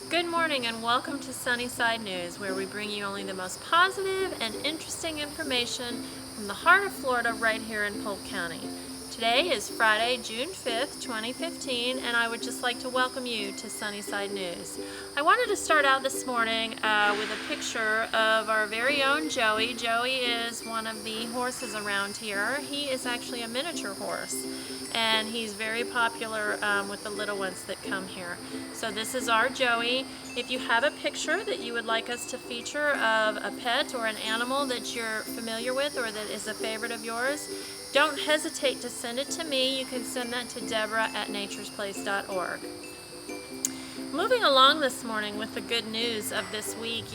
Good morning and welcome to Sunnyside News, where we bring you only the most positive and interesting information from the heart of Florida right here in Polk County. Today is Friday, June 5th, 2015, and I would just like to welcome you to Sunnyside News. I wanted to start out this morning with a picture of our very own Joey. Joey is one of the horses around here. He is actually a miniature horse, and he's very popular with the little ones that come here. So this is our Joey. If you have a picture that you would like us to feature of a pet or an animal that you're familiar with or that is a favorite of yours, don't hesitate to send it to me. You can send that to Deborah@naturesplace.org. Moving along this morning with the good news of this week,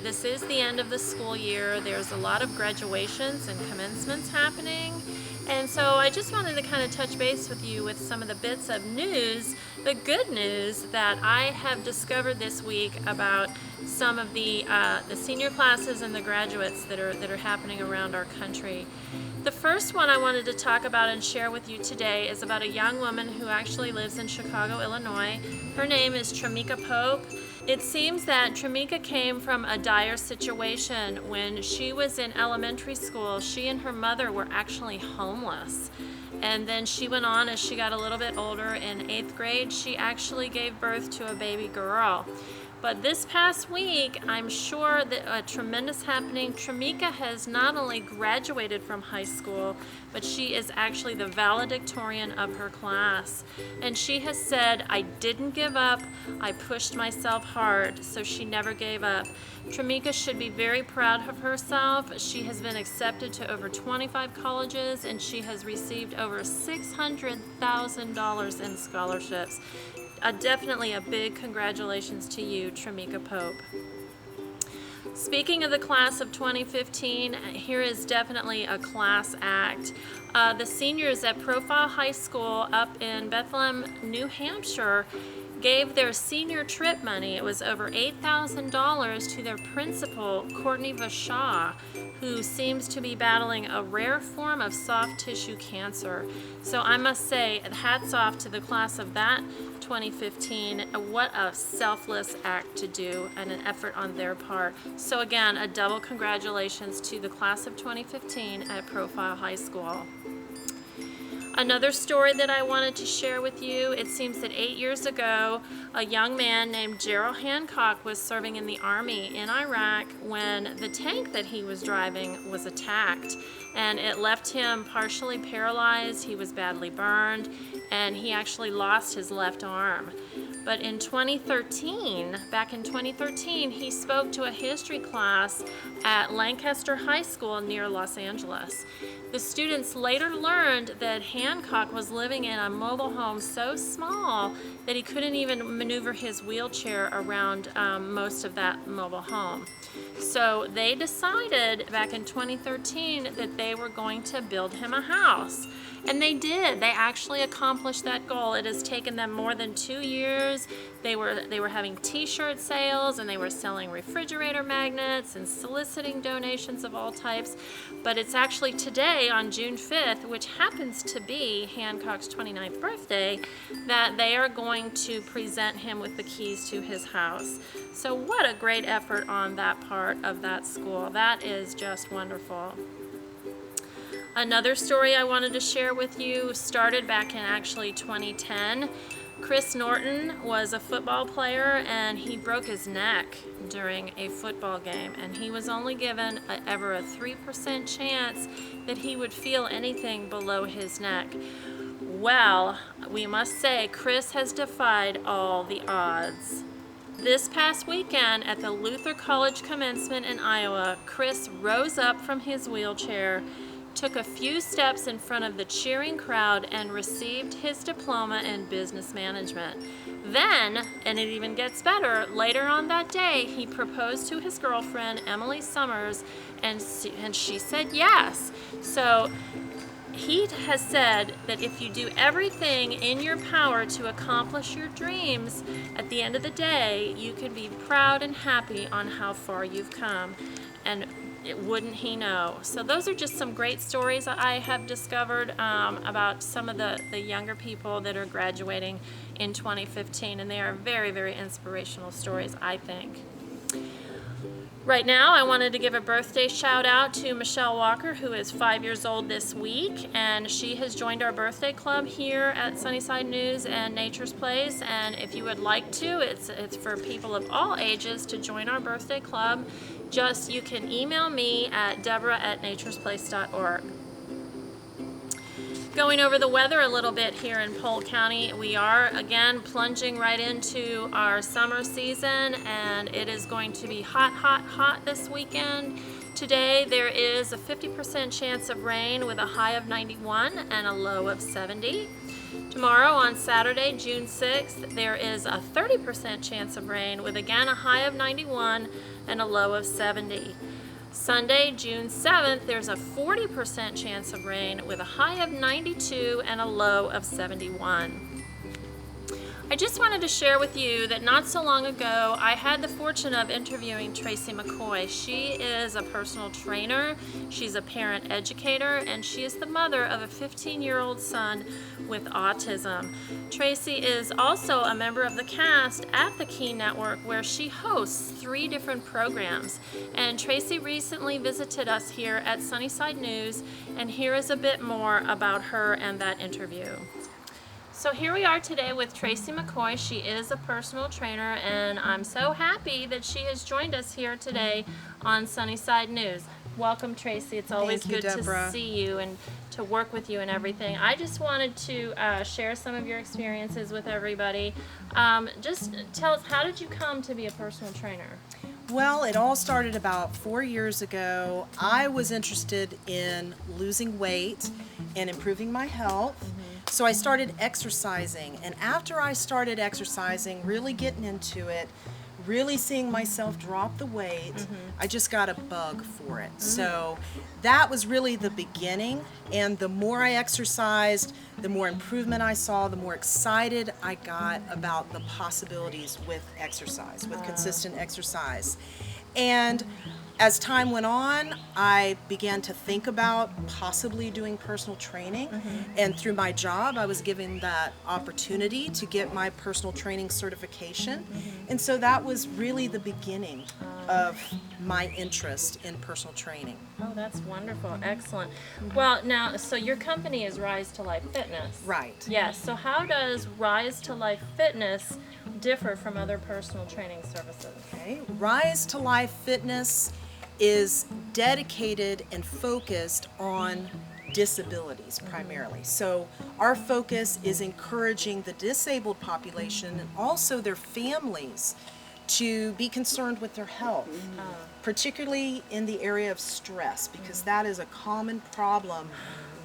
this is the end of the school year. There's a lot of graduations and commencements happening. And so I just wanted to kind of touch base with you with some of the bits of news, the good news that I have discovered this week about some of the senior classes and the graduates that are happening around our country. The first one I wanted to talk about and share with you today is about a young woman who actually lives in Chicago, Illinois. Her name is Tramika Pope. It seems that Tramika came from a dire situation. When she was in elementary school, she and her mother were actually homeless. And then she went on, as she got a little bit older, in 8th grade, she actually gave birth to a baby girl. But this past week, I'm sure that a tremendous happening. Tramika has not only graduated from high school, but she is actually the valedictorian of her class. And she has said, "I didn't give up, I pushed myself hard," so she never gave up. Tramika should be very proud of herself. She has been accepted to over 25 colleges, and she has received over $600,000 in scholarships. Definitely a big congratulations to you, Tramika Pope. Speaking of the class of 2015, here is definitely a class act. The seniors at Profile High School up in Bethlehem, New Hampshire, gave their senior trip money. It was over $8,000 to their principal, Courtney Vashaw, who seems to be battling a rare form of soft tissue cancer. So I must say, hats off to the class of that 2015. What a selfless act to do and an effort on their part. So again, a double congratulations to the class of 2015 at Profile High School. Another story that I wanted to share with you, it seems that 8 years ago, a young man named Gerald Hancock was serving in the Army in Iraq when the tank that he was driving was attacked, and it left him partially paralyzed. He was badly burned, and he actually lost his left arm. But in 2013, back in 2013, he spoke to a history class at Lancaster High School near Los Angeles. The students later learned that Hancock was living in a mobile home so small that he couldn't even maneuver his wheelchair around most of that mobile home. So they decided back in 2013 that they were going to build him a house. And they did. They actually accomplished that goal. It has taken them more than 2 years. They were having t-shirt sales, and they were selling refrigerator magnets and soliciting donations of all types. But it's actually today, on June 5th, which happens to be Hancock's 29th birthday, that they are going to present him with the keys to his house. So what a great effort on that part of that school. That is just wonderful. Another story I wanted to share with you started back in actually 2010. Chris Norton was a football player, and he broke his neck during a football game, and he was only given ever a 3% chance that he would feel anything below his neck. Well, we must say Chris has defied all the odds. This past weekend at the Luther College commencement in Iowa, Chris rose up from his wheelchair, took a few steps in front of the cheering crowd, and received his diploma in business management. Then, and it even gets better, later on that day, he proposed to his girlfriend, Emily Summers, and she said yes. So he has said that if you do everything in your power to accomplish your dreams, at the end of the day, you can be proud and happy on how far you've come. and wouldn't he know? So those are just some great stories I have discovered about some of the younger people that are graduating in 2015, and they are very, very inspirational stories, I think. Right now, I wanted to give a birthday shout out to Michelle Walker, who is 5 years old this week, and she has joined our birthday club here at Sunnyside News and Nature's Place. And if you would like to, it's for people of all ages to join our birthday club. Just you can email me at deborah@naturesplace.org. Going over the weather a little bit here in Polk County, we are again plunging right into our summer season, and it is going to be hot, hot, hot this weekend. Today there is a 50% chance of rain with a high of 91 and a low of 70. Tomorrow on Saturday, June 6th, there is a 30% chance of rain with again a high of 91 and a low of 70. Sunday, June 7th, there's a 40% chance of rain with a high of 92 and a low of 71. I just wanted to share with you that not so long ago I had the fortune of interviewing Tracy McCoy. She is a personal trainer, she's a parent educator, and she is the mother of a 15-year-old son with autism. Tracy is also a member of the cast at the Key Network, where she hosts 3 different programs. And Tracy recently visited us here at Sunnyside News, and here is a bit more about her and that interview. So here we are today with Tracy McCoy. She is a personal trainer, and I'm so happy that she has joined us here today on Sunnyside News. Welcome, Tracy. It's always good to see you and to work with you and everything. I just wanted to share some of your experiences with everybody. Just tell us, how did you come to be a personal trainer? Well, it all started about 4 years ago. I was interested in losing weight and improving my health. So I started exercising, and after I started exercising, really getting into it, really seeing myself drop the weight, I just got a bug for it. So that was really the beginning, and the more I exercised, the more improvement I saw, the more excited I got about the possibilities with exercise, with consistent exercise. And as time went on, I began to think about possibly doing personal training, and through my job I was given that opportunity to get my personal training certification, and so that was really the beginning of my interest in personal training. Oh, that's wonderful. Excellent. Well, now, so your company is Rise to Life Fitness. Right. Yes. So how does Rise to Life Fitness differ from other personal training services? Okay. Rise to Life Fitness is dedicated and focused on disabilities primarily. So our focus is encouraging the disabled population and also their families to be concerned with their health, particularly in the area of stress, because that is a common problem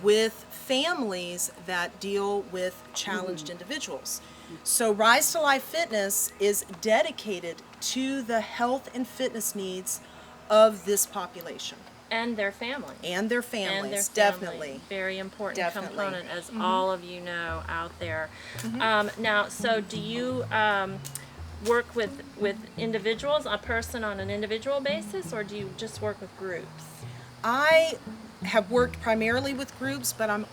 with families that deal with challenged individuals. So Rise to Life Fitness is dedicated to the health and fitness needs of this population. And their families. And their families, and their definitely. Very important Definitely. component, as all of you know out there. Now, so do you work with individuals, a person on an individual basis, or do you just work with groups? I have worked primarily with groups, but I'm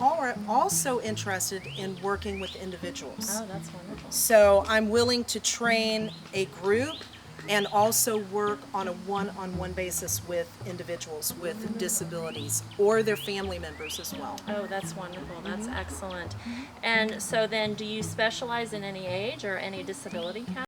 also interested in working with individuals. Oh, that's wonderful. So I'm willing to train a group and also work on a one-on-one basis with individuals with disabilities or their family members as well. Oh, that's wonderful. That's excellent. And so then, do you specialize in any age or any disability category?